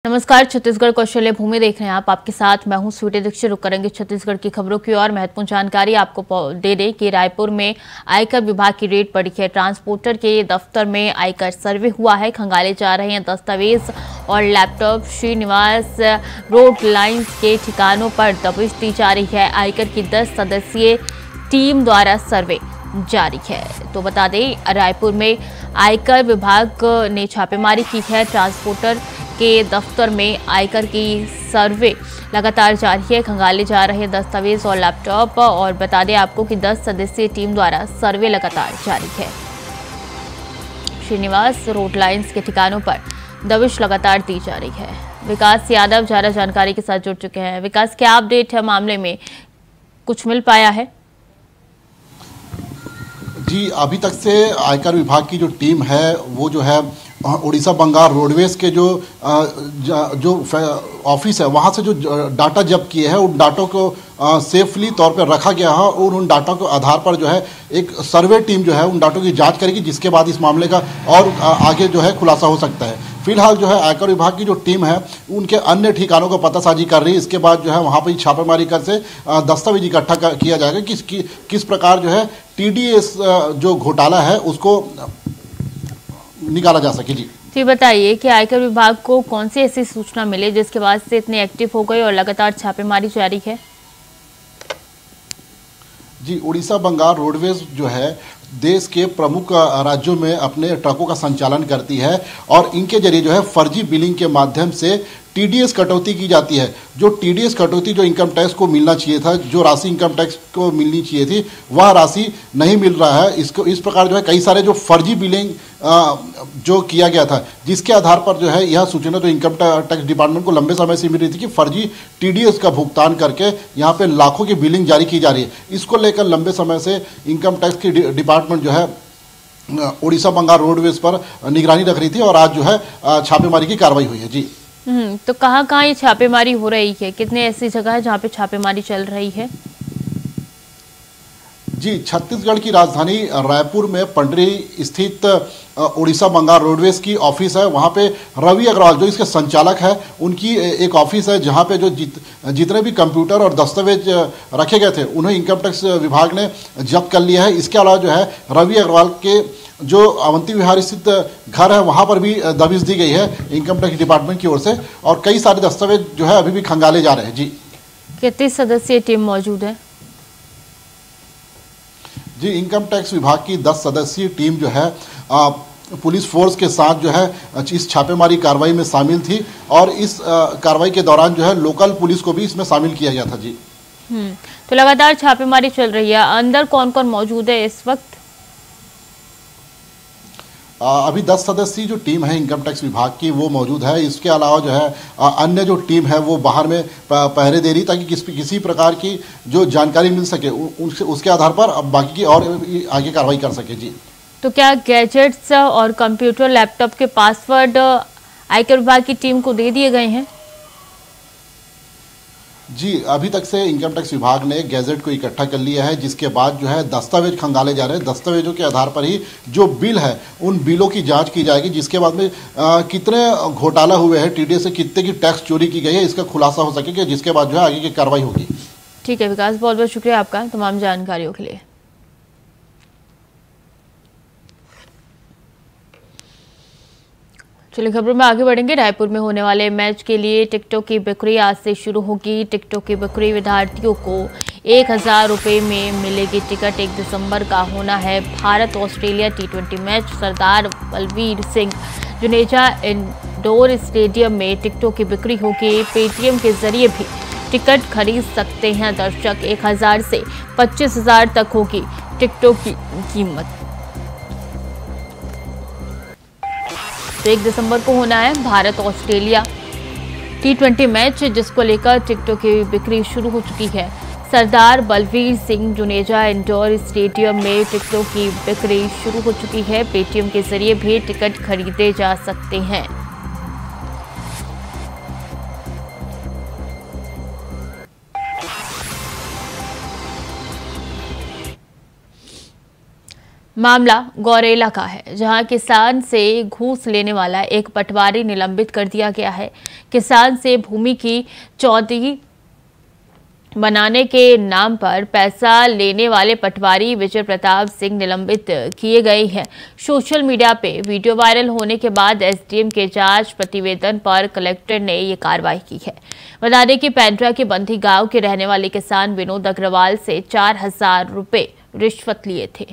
नमस्कार, छत्तीसगढ़ कौशल्य भूमि देख रहे हैं आप। आपके साथ मैं हूं स्वीटी दीक्षित। रुक करेंगे छत्तीसगढ़ की खबरों की ओर। महत्वपूर्ण जानकारी आपको दे दें कि रायपुर में आयकर विभाग की रेड पड़ी है। ट्रांसपोर्टर के दफ्तर में आयकर सर्वे हुआ है। खंगाले जा रहे हैं दस्तावेज और लैपटॉप। श्रीनिवास रोड लाइन्स के ठिकानों पर दबिश दी जा रही है। आयकर की 10 सदस्यीय टीम द्वारा सर्वे जारी है। तो बता दें, रायपुर में आयकर विभाग ने छापेमारी की है। ट्रांसपोर्टर के दफ्तर में आयकर की सर्वे लगातार जारी है। खंगाले जा रहे दस्तावेज और लैपटॉप। और बता दें आपको कि 10 सदस्यीय टीम द्वारा सर्वे लगातार जारी है। श्रीनिवास रोड लाइन्स के ठिकानों पर दबिश लगातार दी जा रही है। विकास यादव ज्यादा जानकारी के साथ जुड़ चुके हैं। विकास, क्या अपडेट है मामले में, कुछ मिल पाया है? जी, अभी तक से आयकर विभाग की जो टीम है वो जो है उड़ीसा बंगाल रोडवेज के जो ऑफिस है वहाँ से जो डाटा जब्त किए हैं उन डाटों को सेफली तौर पर रखा गया है और उन डाटा के आधार पर जो है एक सर्वे टीम जो है उन डाटों की जांच करेगी, जिसके बाद इस मामले का और आगे जो है खुलासा हो सकता है। फिलहाल जो है आयकर विभाग की जो टीम है उनके अन्य ठिकानों को पतासाजी कर रही है। इसके बाद जो है वहाँ पर छापेमारी कर से दस्तावेज इकट्ठा किया जाएगा किस प्रकार जो है TDS जो घोटाला है उसको निकाला जा सके। जी बताइए कि आयकर विभाग को कौन सी ऐसी सूचना मिली जिसके बाद से इतने एक्टिव हो गए और लगातार छापेमारी जारी है? जी, उड़ीसा बंगाल रोडवेज जो है देश के प्रमुख राज्यों में अपने ट्रकों का संचालन करती है और इनके जरिए जो है फर्जी बिलिंग के माध्यम से TDS कटौती की जाती है। जो TDS कटौती जो इनकम टैक्स को मिलना चाहिए था, जो राशि इनकम टैक्स को मिलनी चाहिए थी, वह राशि नहीं मिल रहा है। इस प्रकार जो है कई सारे जो फर्जी बिलिंग जो किया गया था, जिसके आधार पर जो है यह सूचना तो इनकम टैक्स डिपार्टमेंट को लंबे समय से मिल रही थी कि फर्जी TDS का भुगतान करके यहाँ पे लाखों की बिलिंग जारी की जा रही है। इसको लेकर लंबे समय से इनकम टैक्स की डिपार्टमेंट जो है उड़ीसा बंगाल रोडवेज पर निगरानी रख रही थी और आज जो है छापेमारी की कार्रवाई हुई है। जी, तो कहाँ ये छापेमारी हो रही है? कितने ऐसी जगह है जहाँ पे छापेमारी चल रही है? जी, छत्तीसगढ़ की राजधानी रायपुर में पंडरी स्थित उड़ीसा बंगाल रोडवेज की ऑफिस है। वहाँ पे रवि अग्रवाल जो इसके संचालक है उनकी एक ऑफिस है, जहाँ पे जो जितने भी कंप्यूटर और दस्तावेज रखे गए थे उन्हें इनकम टैक्स विभाग ने जब्त कर लिया है। इसके अलावा जो है रवि अग्रवाल के जो अवंती विहार स्थित घर है वहाँ पर भी दबिश दी गई है इनकम टैक्स डिपार्टमेंट की ओर से और कई सारे दस्तावेज जो है अभी भी खंगाले जा रहे हैं। जी, कितनी सदस्यीय टीम मौजूद है? जी, इनकम टैक्स विभाग की 10 सदस्यीय टीम जो है पुलिस फोर्स के साथ जो है इस छापेमारी कार्रवाई में शामिल थी और इस कार्रवाई के दौरान जो है लोकल पुलिस को भी इसमें शामिल किया गया था। जी, तो लगातार छापेमारी चल रही है। अंदर कौन कौन मौजूद है इस वक्त? अभी 10 सदस्यीय जो टीम है इनकम टैक्स विभाग की वो मौजूद है। इसके अलावा जो है अन्य जो टीम है वो बाहर में पहरे दे रही ताकि किसी प्रकार की जो जानकारी मिल सके उसके आधार पर अब बाकी की और आगे कार्रवाई कर सके। जी, तो क्या गैजेट्स और कंप्यूटर लैपटॉप के पासवर्ड आयकर विभाग की टीम को दे दिए गए हैं? जी, अभी तक से इनकम टैक्स विभाग ने गैजेट को इकट्ठा कर लिया है, जिसके बाद जो है दस्तावेज खंगाले जा रहे हैं। दस्तावेजों के आधार पर ही जो बिल है उन बिलों की जांच की जाएगी, जिसके बाद में कितने घोटाला हुए हैं, TDS से कितने की टैक्स चोरी की गई है, इसका खुलासा हो सकेगा, जिसके बाद जो है आगे की कार्रवाई होगी। ठीक है विकास, बहुत बहुत शुक्रिया आपका तमाम जानकारियों के लिए। चलिए खबरों में आगे बढ़ेंगे। रायपुर में होने वाले मैच के लिए टिकटों की बिक्री आज से शुरू होगी। टिकटों की बिक्री विद्यार्थियों को 1000 रुपये में मिलेगी टिकट। 1 दिसंबर का होना है भारत ऑस्ट्रेलिया T20 मैच। सरदार बलवीर सिंह जुनेजा इंडोर स्टेडियम में टिकटों की बिक्री होगी। पेटीएम के जरिए भी टिकट खरीद सकते हैं दर्शक। 1000 से 25,000 तक होगी टिकटों की कीमत। तो 1 दिसंबर को होना है भारत ऑस्ट्रेलिया T20 मैच, जिसको लेकर टिकटों की बिक्री शुरू हो चुकी है। सरदार बलवीर सिंह जुनेजा इंडोर स्टेडियम में टिकटों की बिक्री शुरू हो चुकी है। पेटीएम के जरिए भी टिकट खरीदे जा सकते हैं। मामला गौरेला का है, जहां किसान से घूस लेने वाला एक पटवारी निलंबित कर दिया गया है। किसान से भूमि की चौथी बनाने के नाम पर पैसा लेने वाले पटवारी विजय प्रताप सिंह निलंबित किए गए हैं। सोशल मीडिया पे वीडियो वायरल होने के बाद एसडीएम के जांच प्रतिवेदन पर कलेक्टर ने ये कार्रवाई की है। बता दें कि पेंड्रा के बंधी गांव के रहने वाले किसान विनोद अग्रवाल से 4,000 रुपए रिश्वत लिए थे।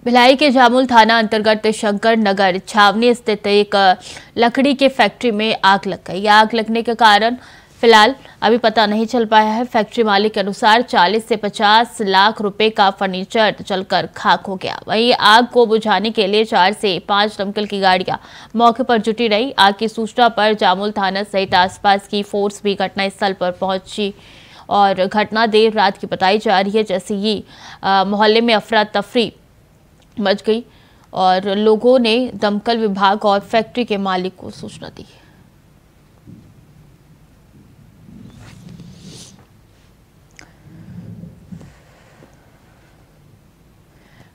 भिलाई के जामुल थाना अंतर्गत शंकर नगर छावनी स्थित एक लकड़ी के फैक्ट्री में आग लग गई। आग लगने के कारण फिलहाल अभी पता नहीं चल पाया है। फैक्ट्री मालिक के अनुसार 40 से 50 लाख रुपए का फर्नीचर जलकर खाक हो गया। वहीं आग को बुझाने के लिए 4 से 5 दमकल की गाड़ियां मौके पर जुटी रही। आग की सूचना पर जामुल थाना सहित आसपास की फोर्स भी घटनास्थल पर पहुंची और घटना देर रात की बताई जा रही है। जैसे ही मोहल्ले में अफरा तफरी मच गई और लोगों ने दमकल विभाग और फैक्ट्री के मालिक को सूचना दी।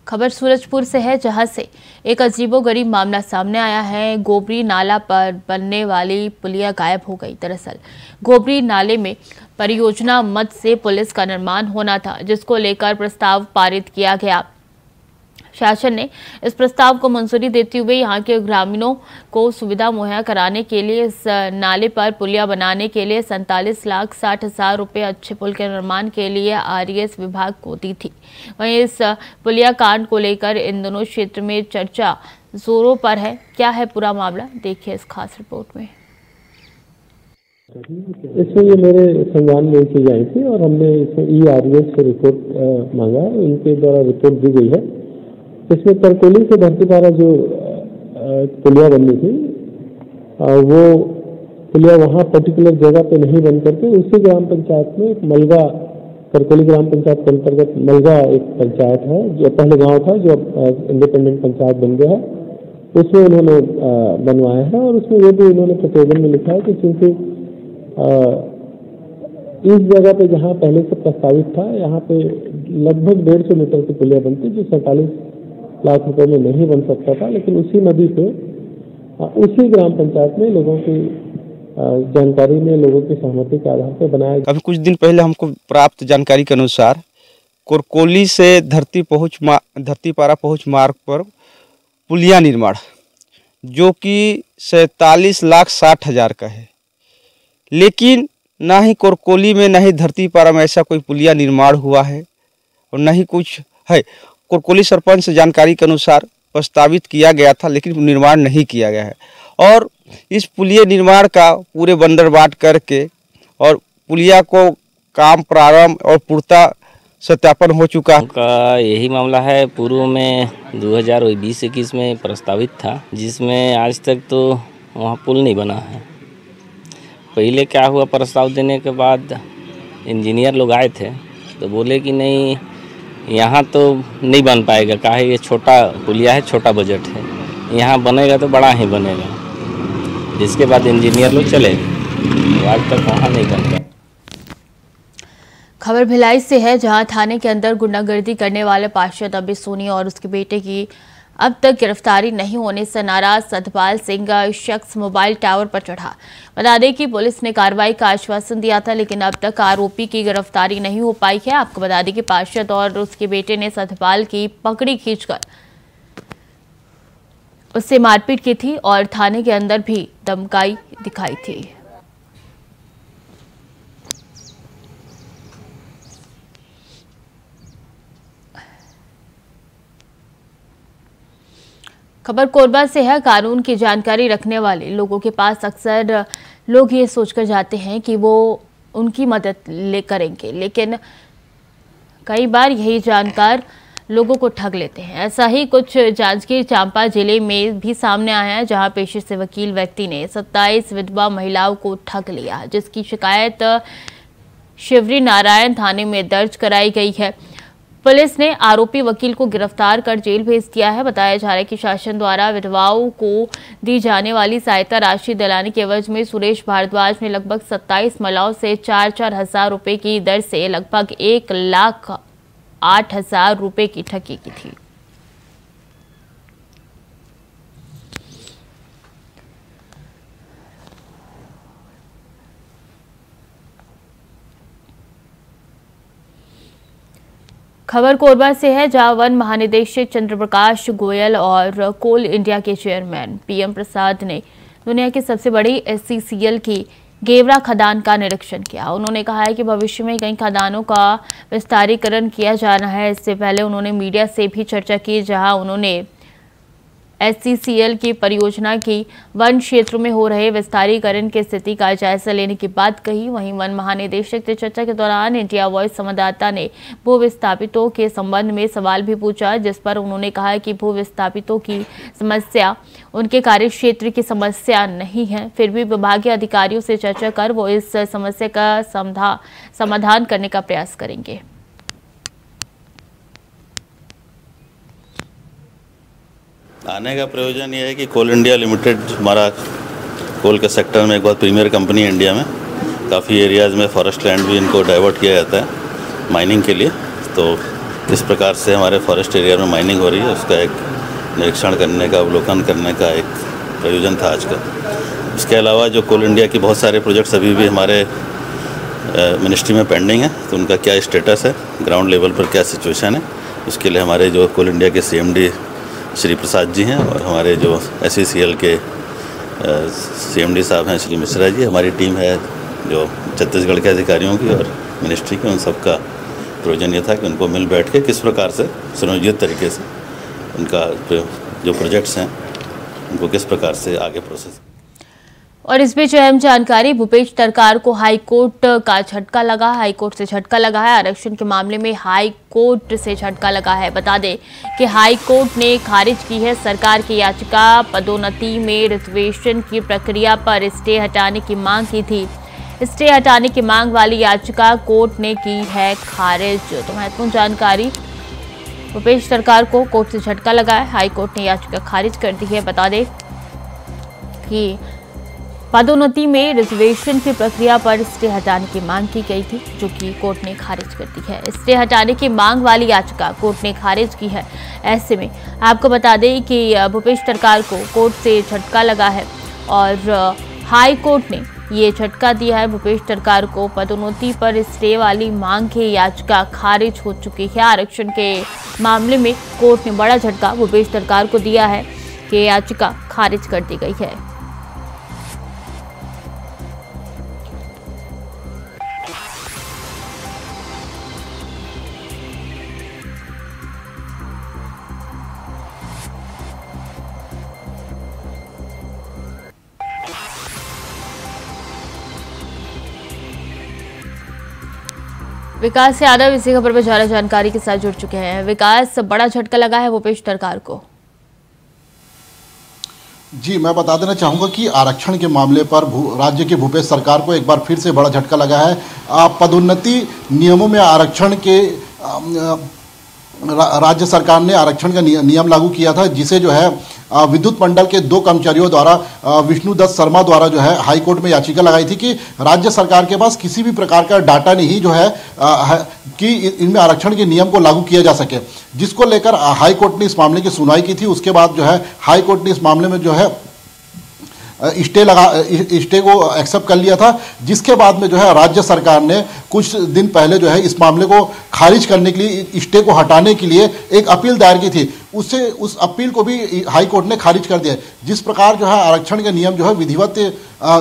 खबर सूरजपुर से है, जहां से एक अजीबोगरीब मामला सामने आया है। गोबरी नाला पर बनने वाली पुलिया गायब हो गई। दरअसल गोबरी नाले में परियोजना मद से पुलिस का निर्माण होना था, जिसको लेकर प्रस्ताव पारित किया गया। शासन ने इस प्रस्ताव को मंजूरी देते हुए यहां के ग्रामीणों को सुविधा मुहैया कराने के लिए इस नाले पर पुलिया बनाने के लिए 47,60,000 रुपए अच्छे पुल के निर्माण के लिए आरईएस विभाग को दी थी। वहीं इस पुलिया कांड को लेकर इन दोनों क्षेत्र में चर्चा जोरों पर है। क्या है पूरा मामला, देखिए इस खास रिपोर्ट में। इसमें ये मेरे संज्ञान में चीज आई थी और हमने इसमें ईआरईएस से रिपोर्ट मांगा, इनके द्वारा रिपोर्ट दी गई है। इसमें तरकोली से धरतीपारा जो पुलिया बननी थी, वो पुलिया वहाँ पर्टिकुलर जगह पे नहीं बन करके उसी ग्राम पंचायत में एक मलगा, तरकोली ग्राम पंचायत के अंतर्गत मलगा एक पंचायत है, जो पहले गांव था जो इंडिपेंडेंट पंचायत बन गया है, उसमें उन्होंने बनवाया है। और उसमें ये भी उन्होंने प्रतिवेदन में लिखा है कि क्योंकि इस जगह पे जहाँ पहले से प्रस्तावित था, यहाँ पे लगभग 150 मीटर की पुलिया बनती, जो 47 लाख रुपए में नहीं बन सकता था, लेकिन उसी नदी पे उसी ग्राम पंचायत में लोगों की जानकारी में, लोगों की सहमति के आधार पर बनाया। अभी कुछ दिन पहले हमको प्राप्त जानकारी के अनुसार कोरकोली से धरतीपारा पहुंच मार्ग पर पुलिया निर्माण जो कि 47,60,000 का है, लेकिन ना ही कोरकोली में ना ही धरतीपारा में ऐसा कोई पुलिया निर्माण हुआ है और न ही कुछ है। कोरकोली सरपंच से जानकारी के अनुसार प्रस्तावित किया गया था, लेकिन निर्माण नहीं किया गया है। और इस पुलिया निर्माण का पूरे बंदरबाट करके और पुलिया को काम प्रारंभ और पूर्णता सत्यापन हो चुका का यही मामला है। पूर्व में 2020-21 में प्रस्तावित था, जिसमें आज तक तो वहाँ पुल नहीं बना है। पहले क्या हुआ, प्रस्ताव देने के बाद इंजीनियर लोग आए थे तो बोले कि नहीं, यहाँ तो नहीं बन पाएगा, काहे ये छोटा पुलिया है, छोटा बजट है, यहाँ बनेगा तो बड़ा ही बनेगा। जिसके बाद इंजीनियर लोग चले, आज तक वहाँ नहीं बन पाया। खबर भिलाई से है, जहां थाने के अंदर गुंडागर्दी करने वाले पार्षद अभी सोनी और उसके बेटे की अब तक गिरफ्तारी नहीं होने से नाराज सतपाल सिंह शख्स मोबाइल टावर पर चढ़ा। बता दें कि पुलिस ने कार्रवाई का आश्वासन दिया था, लेकिन अब तक आरोपी की गिरफ्तारी नहीं हो पाई है। आपको बता दें कि पार्षद और उसके बेटे ने सतपाल की पकड़ी खींचकर उससे मारपीट की थी और थाने के अंदर भी धमकाई दिखाई थी। खबर कोरबा से है। कानून की जानकारी रखने वाले लोगों के पास अक्सर लोग ये सोचकर जाते हैं कि वो उनकी मदद करेंगे, लेकिन कई बार यही जानकार लोगों को ठग लेते हैं। ऐसा ही कुछ जांजगीर चांपा जिले में भी सामने आया है, जहां पेशे से वकील व्यक्ति ने 27 विधवा महिलाओं को ठग लिया, जिसकी शिकायत शिवरी नारायण थाने में दर्ज कराई गई है। पुलिस ने आरोपी वकील को गिरफ्तार कर जेल भेज दिया है। बताया जा रहा है कि शासन द्वारा विधवाओं को दी जाने वाली सहायता राशि दिलाने के एवज में सुरेश भारद्वाज ने लगभग 27 महिलाओं से 4-4 हजार रुपए की दर से लगभग 1,08,000 रुपए की ठगी की थी। खबर कोरबा से है, जहां वन महानिदेशक चंद्रप्रकाश गोयल और कोल इंडिया के चेयरमैन पीएम प्रसाद ने दुनिया की सबसे बड़ी SCCL की गेवरा खदान का निरीक्षण किया। उन्होंने कहा है कि भविष्य में कई खदानों का विस्तारीकरण किया जाना है। इससे पहले उन्होंने मीडिया से भी चर्चा की, जहां उन्होंने SCCL की परियोजना की वन क्षेत्रों में हो रहे विस्तारीकरण की स्थिति का जायजा लेने की बात कही। वहीं वन महानिदेशक से चर्चा के दौरान इंडिया वॉइस संवाददाता ने भू विस्थापितों के संबंध में सवाल भी पूछा, जिस पर उन्होंने कहा कि भू विस्थापितों की समस्या उनके कार्यक्षेत्र की समस्या नहीं है, फिर भी विभागीय अधिकारियों से चर्चा कर वो इस समस्या का समाधान करने का प्रयास करेंगे। आने का प्रयोजन यह है कि कोल इंडिया लिमिटेड हमारा कोल के सेक्टर में एक बहुत प्रीमियर कंपनी है इंडिया में। काफ़ी एरियाज़ में फॉरेस्ट लैंड भी इनको डाइवर्ट किया जाता है माइनिंग के लिए। तो किस प्रकार से हमारे फॉरेस्ट एरिया में माइनिंग हो रही है उसका एक निरीक्षण करने का, अवलोकन करने का एक प्रयोजन था आज का। इसके अलावा जो कोल इंडिया की बहुत सारे प्रोजेक्ट्स अभी भी हमारे मिनिस्ट्री में पेंडिंग है, तो उनका क्या स्टेटस है, ग्राउंड लेवल पर क्या सिचुएशन है, उसके लिए हमारे जो कोल इंडिया के CMD श्री प्रसाद जी हैं और हमारे जो SCCL के CMD साहब हैं श्री मिश्रा जी, हमारी टीम है जो छत्तीसगढ़ के अधिकारियों की और मिनिस्ट्री के, उन सबका प्रयोजन ये था कि उनको मिल बैठ के किस प्रकार से सुनियोजित तरीके से उनका जो प्रोजेक्ट्स हैं उनको किस प्रकार से आगे प्रोसेस। और इस बीच अहम जानकारी, भूपेश सरकार को हाईकोर्ट का झटका लगा। हाईकोर्ट से झटका लगा है। आरक्षण के मामले में हाईकोर्ट से झटका लगा है। बता दें कि हाईकोर्ट ने खारिज की है सरकार की याचिका। पदोन्नति में रिजर्वेशन की प्रक्रिया पर स्टे हटाने की मांग की थी। स्टे हटाने की मांग वाली याचिका कोर्ट ने की है खारिज। तो महत्वपूर्ण जानकारी, भूपेश सरकार को कोर्ट से झटका लगा है। हाईकोर्ट ने याचिका खारिज कर दी है। बता दें कि पदोन्नति में रिजर्वेशन की प्रक्रिया पर स्टे हटाने की मांग की गई थी, जो कि कोर्ट ने खारिज कर दी है। स्टे हटाने की मांग वाली याचिका कोर्ट ने खारिज की है। ऐसे में आपको बता दें कि भूपेश सरकार को कोर्ट से झटका लगा है और हाई कोर्ट ने ये झटका दिया है भूपेश सरकार को। पदोन्नति पर स्टे वाली मांग की याचिका खारिज हो चुकी है। आरक्षण के मामले में कोर्ट ने बड़ा झटका भूपेश सरकार को दिया है कि याचिका खारिज कर दी गई है। विकास यादव इसी खबर पर ज्यादा जानकारी के साथ जुड़ चुके हैं। विकास, बड़ा झटका लगा है भूपेश सरकार को। जी, मैं बता देना चाहूँगा कि आरक्षण के मामले पर राज्य की भूपेश सरकार को एक बार फिर से बड़ा झटका लगा है। पदोन्नति नियमों में आरक्षण के राज्य सरकार ने आरक्षण का नियम लागू किया था, जिसे जो है विद्युत मंडल के 2 कर्मचारियों द्वारा विष्णुदत्त शर्मा द्वारा जो है हाईकोर्ट में याचिका लगाई थी कि राज्य सरकार के पास किसी भी प्रकार का डाटा नहीं जो है कि इनमें आरक्षण के नियम को लागू किया जा सके, जिसको लेकर हाईकोर्ट ने इस मामले की सुनवाई की थी। उसके बाद जो है हाईकोर्ट ने इस मामले में जो है स्टे को एक्सेप्ट कर लिया था, जिसके बाद में जो है राज्य सरकार ने कुछ दिन पहले जो है इस मामले को खारिज करने के लिए, स्टे को हटाने के लिए एक अपील दायर की थी। उस अपील को भी हाई कोर्ट ने खारिज कर दिया। जिस प्रकार जो है आरक्षण के नियम जो है विधिवत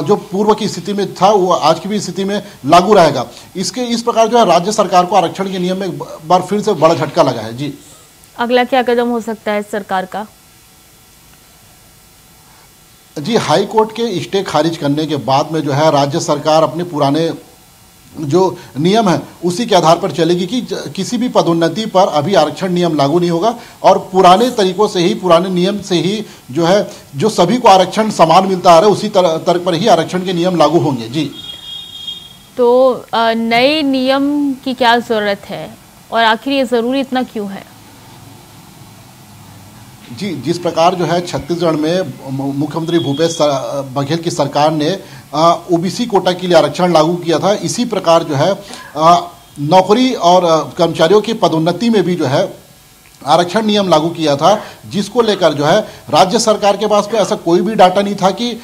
जो पूर्व की स्थिति में था वो आज की भी स्थिति में लागू रहेगा। इस प्रकार जो है राज्य सरकार को आरक्षण के नियम में एक बार फिर से बड़ा झटका लगा है। जी, अगला क्या कदम हो सकता है सरकार का? जी, हाई कोर्ट के स्टे खारिज करने के बाद में जो है राज्य सरकार अपने पुराने जो नियम है उसी के आधार पर चलेगी कि किसी भी पदोन्नति पर अभी आरक्षण नियम लागू नहीं होगा और पुराने तरीकों से ही, पुराने नियम से ही जो है जो सभी को आरक्षण समान मिलता आ रहा है उसी तर्क पर ही आरक्षण के नियम लागू होंगे। जी, तो नए नियम की क्या ज़रूरत है और आखिर ये जरूरी इतना क्यों है? जी, जिस प्रकार जो है छत्तीसगढ़ में मुख्यमंत्री भूपेश बघेल की सरकार ने ओबीसी कोटा के लिए आरक्षण लागू किया था, इसी प्रकार जो है नौकरी और कर्मचारियों की पदोन्नति में भी जो है आरक्षण नियम लागू किया था, जिसको लेकर जो है राज्य सरकार के पास में ऐसा कोई भी डाटा नहीं था कि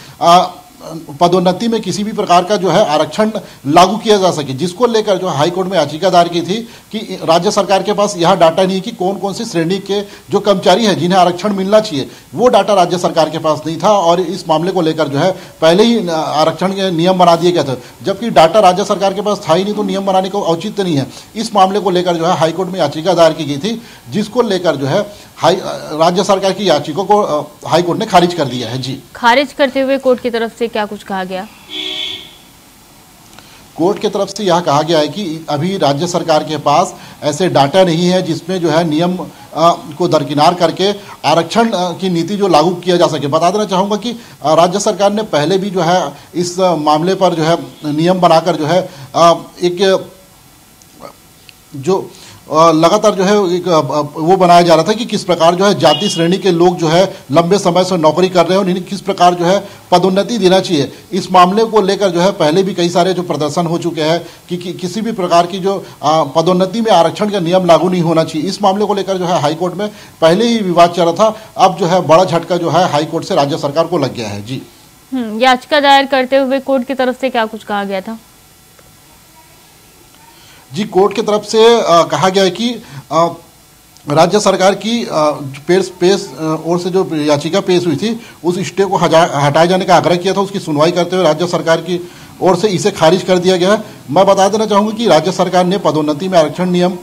पदोन्नति में किसी भी प्रकार का जो है आरक्षण लागू किया जा सके, जिसको लेकर जो हाई कोर्ट में याचिका दायर की थी कि राज्य सरकार के पास यह डाटा नहीं कि कौन कौन सी श्रेणी के जो कर्मचारी हैं जिन्हें आरक्षण मिलना चाहिए, वो डाटा राज्य सरकार के पास नहीं था और इस मामले को लेकर जो है पहले ही आरक्षण के नियम बना दिए गए थे, जबकि डाटा राज्य सरकार के पास था ही नहीं तो नियम बनाने को औचित्य नहीं है। इस मामले को लेकर जो है हाईकोर्ट में याचिका दायर की गई थी, जिसको लेकर जो है राज्य सरकार की याचिका को हाईकोर्ट ने खारिज कर दिया है। जी, खारिज करते हुए कोर्ट की तरफ से क्या कुछ कहा गया? कोर्ट की तरफ से यह कहा गया है कि अभी राज्य सरकार के पास ऐसे डाटा नहीं है जिसमें जो है नियम को दरकिनार करके आरक्षण की नीति जो लागू किया जा सके। बता देना चाहूँगा कि राज्य सरकार ने पहले भी जो है इस मामले पर जो है नियम बनाकर जो है एक जो लगातार जो है एक वो बनाया जा रहा था कि किस प्रकार जो है जाति श्रेणी के लोग जो है लंबे समय से नौकरी कर रहे हैं और इन्हें किस प्रकार जो है पदोन्नति देना चाहिए। इस मामले को लेकर जो है पहले भी कई सारे जो प्रदर्शन हो चुके हैं कि किसी भी प्रकार की जो पदोन्नति में आरक्षण का नियम लागू नहीं होना चाहिए। इस मामले को लेकर जो है हाईकोर्ट में पहले ही विवाद चल रहा था, अब जो है बड़ा झटका जो है हाईकोर्ट से राज्य सरकार को लग गया है। जी, याचिका दायर करते हुए कोर्ट की तरफ से क्या कुछ कहा गया था? जी, कोर्ट की तरफ से कहा गया है कि राज्य सरकार की ओर से जो याचिका पेश हुई थी उस स्टे को हटाए जाने का आग्रह किया था, उसकी सुनवाई करते हुए राज्य सरकार की ओर से इसे खारिज कर दिया गया है। मैं बता देना चाहूँगा कि राज्य सरकार ने पदोन्नति में आरक्षण नियम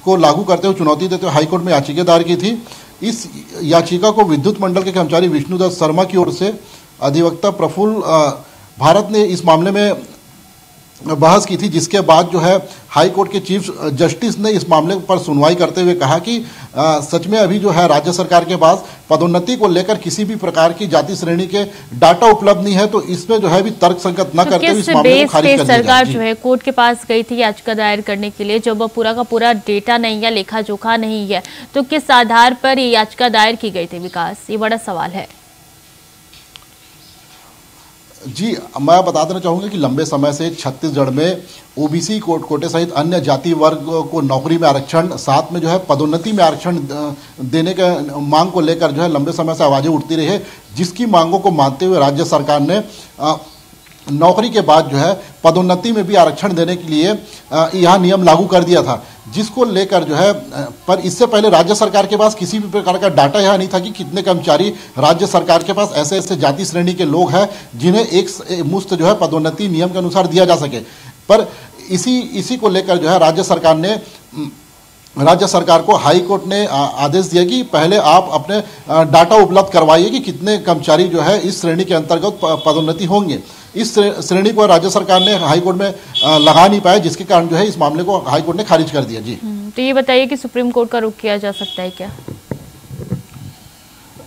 को लागू करते हुए चुनौती देते हुए हाईकोर्ट में याचिका दायर की थी। इस याचिका को विद्युत मंडल के कर्मचारी विष्णुदत्त शर्मा की ओर से अधिवक्ता प्रफुल्ल भारत ने इस मामले में बहस की थी, जिसके बाद जो है हाई कोर्ट के चीफ जस्टिस ने इस मामले पर सुनवाई करते हुए कहा कि सच में अभी जो है राज्य सरकार के पास पदोन्नति को लेकर किसी भी प्रकार की जाति श्रेणी के डाटा उपलब्ध नहीं है, तो इसमें जो है भी तर्क संगत न करते हुए इस मामले को खारिज कर दिया। सरकार जो है कोर्ट के पास गई थी याचिका दायर करने के लिए, जब पूरा का पूरा डेटा नहीं है, लेखा जोखा नहीं है, तो किस आधार पर ये याचिका दायर की गई थी विकास? ये बड़ा सवाल है। जी, मैं बता देना चाहूँगा कि लंबे समय से छत्तीसगढ़ में ओबीसी कोटे सहित अन्य जाति वर्ग को नौकरी में आरक्षण, साथ में जो है पदोन्नति में आरक्षण देने के मांग को लेकर जो है लंबे समय से आवाज़ें उठती रही है, जिसकी मांगों को मानते हुए राज्य सरकार ने नौकरी के बाद जो है पदोन्नति में भी आरक्षण देने के लिए यह नियम लागू कर दिया था, जिसको लेकर जो है पर इससे पहले राज्य सरकार के पास किसी भी प्रकार का डाटा यह नहीं था कि कितने कर्मचारी राज्य सरकार के पास ऐसे ऐसे जाति श्रेणी के लोग हैं जिन्हें एक मुश्त जो है पदोन्नति नियम के अनुसार दिया जा सके। पर इसी को लेकर जो है राज्य सरकार को हाई कोर्ट ने आदेश दिया कि पहले आप अपने डाटा उपलब्ध करवाइए कि कितने कर्मचारी जो है इस श्रेणी के अंतर्गत पदोन्नति होंगे। इस श्रेणी को राज्य सरकार ने हाई कोर्ट में लगा नहीं पाया, जिसके कारण जो है इस मामले को हाई कोर्ट ने खारिज कर दिया। जी, तो ये बताइए कि सुप्रीम कोर्ट का रुख किया जा सकता है क्या?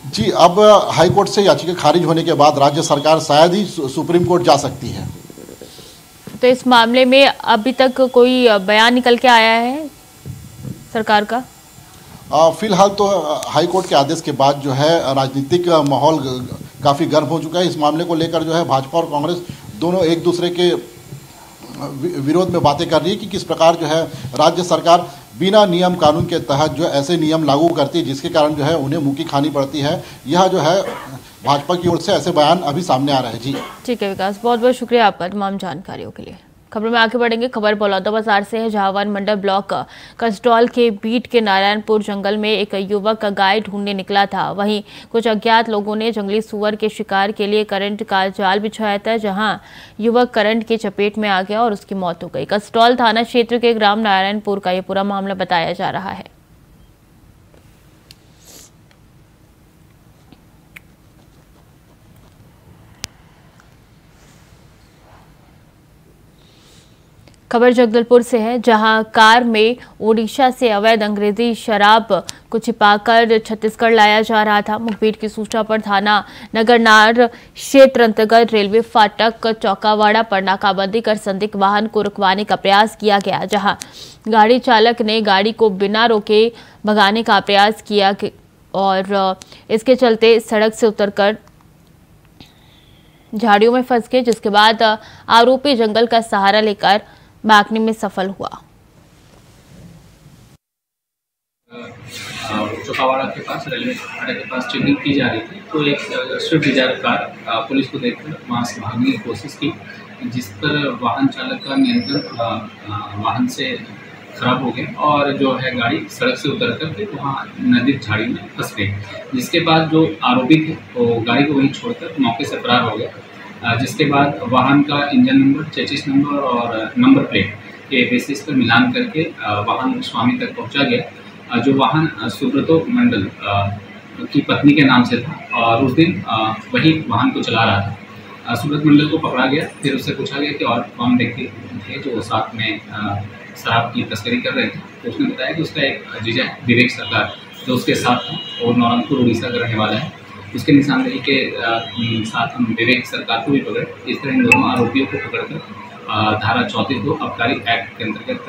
जी, अब हाई कोर्ट से याचिका खारिज होने के बाद राज्य सरकार शायद ही सुप्रीम कोर्ट जा सकती है। तो इस मामले में अभी तक कोई बयान निकल के आया है सरकार का? फिलहाल तो हाई कोर्ट के आदेश के बाद जो है राजनीतिक माहौल काफ़ी गर्म हो चुका है। इस मामले को लेकर जो है भाजपा और कांग्रेस दोनों एक दूसरे के विरोध में बातें कर रही है कि किस प्रकार जो है राज्य सरकार बिना नियम कानून के तहत जो ऐसे नियम लागू करती है, जिसके कारण जो है उन्हें मुँह की खानी पड़ती है। यह जो है भाजपा की ओर से ऐसे बयान अभी सामने आ रहे हैं। जी, ठीक है विकास, बहुत बहुत शुक्रिया आपका तमाम जानकारियों के लिए। खबर में आगे बढ़ेंगे। खबर बलौदाबाजार से है, जहां वन मंडल ब्लॉक कसडौल के बीट के नारायणपुर जंगल में एक युवक गाय ढूंढने निकला था। वहीं कुछ अज्ञात लोगों ने जंगली सुअर के शिकार के लिए करंट का जाल बिछाया था, जहां युवक करंट की चपेट में आ गया और उसकी मौत हो गई। कसडौल थाना क्षेत्र के ग्राम नारायणपुर का यह पूरा मामला बताया जा रहा है। खबर जगदलपुर से है, जहां कार में ओडिशा से अवैध अंग्रेजी शराब को छिपाकर छत्तीसगढ़ लाया जा रहा था। मुखबिर की सूचना पर थाना नगरनार क्षेत्र अंतर्गत रेलवे फाटक चौकावाड़ा पर नाकाबंदी कर संदिग्ध वाहन को रुकवाने का प्रयास किया गया, जहां गाड़ी चालक ने गाड़ी को बिना रोके भगाने का प्रयास किया और इसके चलते सड़क से उतरकर झाड़ियों में फंस गए, जिसके बाद आरोपी जंगल का सहारा लेकर भागने में सफल हुआ। चौकावाड़ा के पास रेलवे फाटक के पास चेकिंग की जा रही थी, तो एक स्विफ्ट डिजायर कार पुलिस को देखकर वहां से भागने की कोशिश की, जिस पर वाहन चालक का नियंत्रण वाहन से खराब हो गया और जो है गाड़ी सड़क से उतर करके वहाँ नदी झाड़ी में फंस गई। जिसके बाद जो आरोपी थे वो गाड़ी को वहीं छोड़कर मौके से फरार हो गया, जिसके बाद वाहन का इंजन नंबर, चेसिस नंबर और नंबर प्लेट के बेसिस पर मिलान करके वाहन स्वामी तक पहुंचा गया। जो वाहन सुब्रतो मंडल की पत्नी के नाम से था और उस दिन वही वाहन को चला रहा था। सुब्रत मंडल को पकड़ा गया, फिर उससे पूछा गया कि और कौन व्यक्ति थे जो साथ में शराब की तस्करी कर रहे थे, तो उसने बताया कि उसका एक जीजा विवेक सरकार जो उसके साथ था और नौरंगपुर उड़ीसा का रहने वाला है। उसके निशानदेही के साथ हम विवेक सरकार को भी पकड़े। इस तरह इन दोनों आरोपियों को पकड़कर धारा 34(2) आबकारी एक्ट के अंतर्गत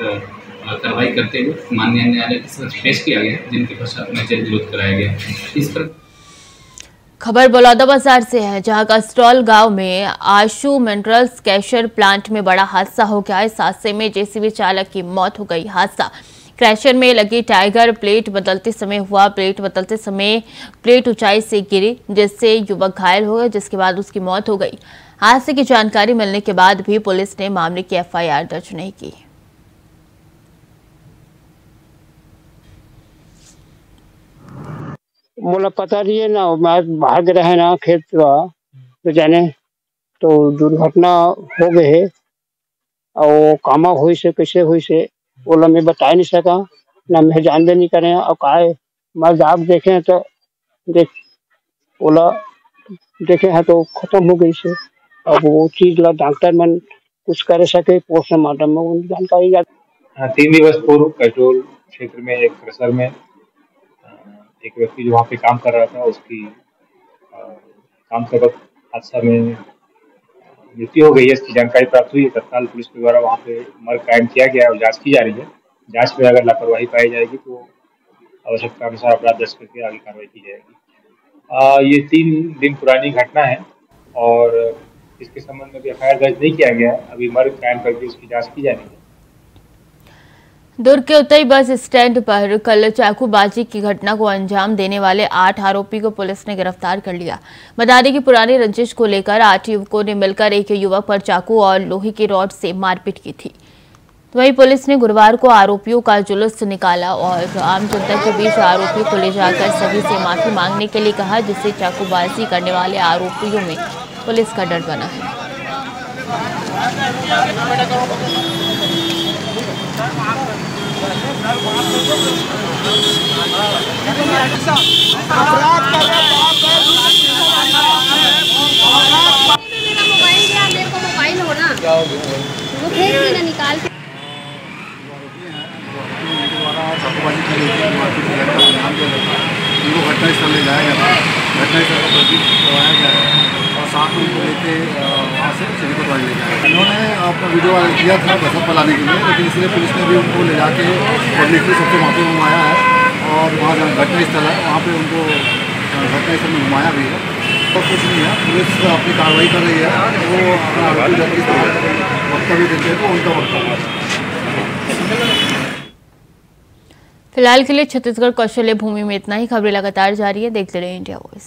कार्रवाई करते हुए माननीय न्यायालय के समक्ष पेश किया गया, जिनके पश्चात उन्हें जेल विरोध कराया गया। इस पर खबर बलौदाबाजार से है, जहां कस्ट्रॉल गांव में आशु मिनरल्स कैशर प्लांट में बड़ा हादसा हो गया। इस हादसे में जेसीबी चालक की मौत हो गई। हादसा क्रैशर में लगी टाइगर प्लेट बदलते समय हुआ। प्लेट बदलते समय प्लेट ऊंचाई से गिरी, जिससे युवक घायल हो गए, जिसके बाद उसकी मौत हो गई। हादसे की जानकारी मिलने के बाद भी पुलिस ने मामले की एफआईआर दर्ज नहीं की। बोला पता नहीं है ना, मैं भाग रहे ना खेत तो जाने तो दुर्घटना हो गई है और कामा हुई से कैसे हुई से बोला मैं बता नहीं सका ना, मैं जानते नहीं करे और कहा मैं जाग देखे तो देख बोला देखे हैं तो खत्म हो गई से। अब वो चीज ला डॉक्टर मन कुछ कर सके पोस्टमार्टम में उन जानकारी 3 दिवस पूर्व कैटोल क्षेत्र में एक क्रशर में एक व्यक्ति जो वहाँ पे काम कर रहा था, उसकी काम के वक्त हादसा में मृत्यु हो गई है। इसकी जानकारी प्राप्त हुई है। तत्काल पुलिस के द्वारा वहाँ पे मर्ग कायम किया गया और जांच की जा रही है। जांच में अगर लापरवाही पाई जाएगी तो आवश्यकता अनुसार अपराध दर्ज करके आगे कार्रवाई की जाएगी। ये 3 दिन पुरानी घटना है और इसके संबंध में भी एफआईआर दर्ज नहीं किया गया। अभी मर्ग कायम करके उसकी जाँच की जा रही है। दुर्ग के उत्तरी बस स्टैंड पर कल चाकूबाजी की घटना को अंजाम देने वाले 8 आरोपी को पुलिस ने गिरफ्तार कर लिया। बता दें कि पुरानी रंजिश को लेकर 8 युवकों ने मिलकर एक युवक पर चाकू और लोहे की रॉड से मारपीट की थी। वहीं पुलिस ने गुरुवार को आरोपियों का जुलूस निकाला और आम जनता के बीच आरोपियों को ले जाकर सभी से माफी मांगने के लिए कहा, जिससे चाकूबाजी करने वाले आरोपियों में पुलिस का डर बना है। मेरा मोबाइल गया, मेरे को मोबाइल हो ना वो फेंक देना निकाल के। चाकूबाजी की गई थी, मारपीट की घटना को अंजाम दिया गया था। उनको घटनास्थल ले जाया गया था, घटनास्थल का प्रदीप करवाया गया है और साथ में उनको लेके वहाँ से सिटी कोतवाली ले जाया। इन्होंने अपना वीडियो वायरल किया था बसत पलाने के लिए, लेकिन इसलिए पुलिस ने भी उनको ले जाके पब्लिकली सबसे माफी मंगवाया है और वहाँ जहाँ घटनास्थल है वहाँ पर उनको घटनास्थल में घुमाया भी है। तो कुछ नहीं है, पुलिस अपनी कार्रवाई कर रही है। वो आरोपी वक्तव्य देते हैं तो उनका वक्तव्य। फिलहाल के लिए छत्तीसगढ़ कौशल्य भूमि में इतना ही। खबरें लगातार जारी है, देखते रहिए इंडिया वॉइस।